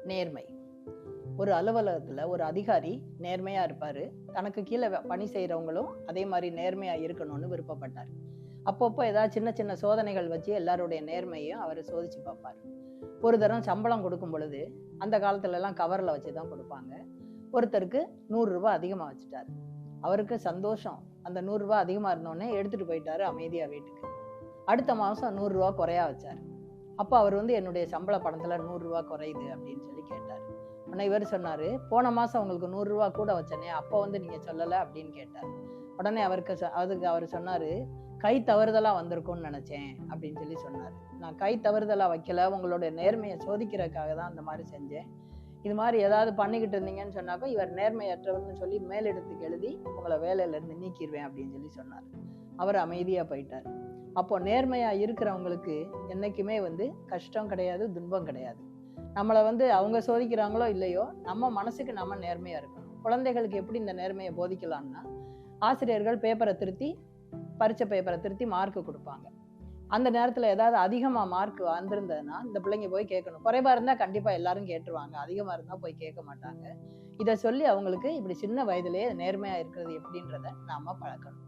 நேர்மை. ஒரு அலுவலகத்துல ஒரு அதிகாரி நேர்மையா இருப்பாரு. தனக்கு கீழே பணி செய்யறவங்களும் அதே மாதிரி நேர்மையா இருக்கணும்னு விருப்பப்பட்டார். அப்பப்போ ஏதாவது சின்ன சின்ன சோதனைகள் வச்சு எல்லாருடைய நேர்மையும் அவர் சோதிச்சு பார்ப்பார். ஒரு தரம் சம்பளம் கொடுக்கும் பொழுது அந்த காலத்துல எல்லாம் கவர்ல வச்சுதான் கொடுப்பாங்க. ஒருத்தருக்கு 100 ரூபாய் அதிகமா வச்சுட்டாரு. அவருக்கு சந்தோஷம். அந்த 100 ரூபாய் அதிகமா இருந்தோடனே எடுத்துட்டு போயிட்டாரு அமைதியா வீட்டுக்கு. அடுத்த மாசம் 100 ரூபாய் குறையா வச்சாரு. அப்போ அவர் என்னுடைய சம்பள பணத்துல 100 ரூபாய் குறையுது அப்படின்னு சொல்லி கேட்டாரு. உடனே இவர் சொன்னாரு, போன மாசம் உங்களுக்கு 100 ரூபாய் கூட வச்சனே, அப்போ நீங்க சொல்லல அப்படின்னு கேட்டாரு. உடனே அதுக்கு அவர் சொன்னாரு, கை தவறுதலா வந்திருக்கும்னு நினைச்சேன் அப்படின்னு சொல்லி சொன்னாரு. நான் கை தவறுதலா வைக்கல, உங்களுடைய நேர்மையை சோதிக்கிறதுக்காக தான் அந்த மாதிரி செஞ்சேன். இது மாதிரி ஏதாவது பண்ணிக்கிட்டு இருந்தீங்கன்னு சொன்னாக்கோ இவர் நேர்மையற்றவர்னு சொல்லி மேலிடத்துக்கு எழுதி உங்களை வேலையில இருந்து நீக்கிடுவேன் அப்படின்னு சொல்லி சொன்னார். அவர் அமைதியா போயிட்டார். அப்போ நேர்மையா இருக்கிறவங்களுக்கு என்னைக்குமே கஷ்டம் கிடையாது, துன்பம் கிடையாது. நம்மளை அவங்க சோதிக்கிறாங்களோ இல்லையோ, நம்ம மனசுக்கு நம்ம நேர்மையா இருக்கணும். குழந்தைகளுக்கு எப்படி இந்த நேர்மையை போதிக்கலாம்னா, ஆசிரியர்கள் பரீட்சை பேப்பரை திருத்தி மார்க் கொடுப்பாங்க. அந்த நேரத்துல ஏதாவது அதிகமா மார்க் வந்திருந்ததுன்னா இந்த பிள்ளைங்க போய் கேட்கணும். குறைவா இருந்தா கண்டிப்பா எல்லாரும் கேட்டுருவாங்க, அதிகமா இருந்தா போய் கேட்க மாட்டாங்க. இதை சொல்லி அவங்களுக்கு இப்படி சின்ன வயதிலேயே நேர்மையா இருக்கிறது எப்படின்றத நாம பழக்கணும்.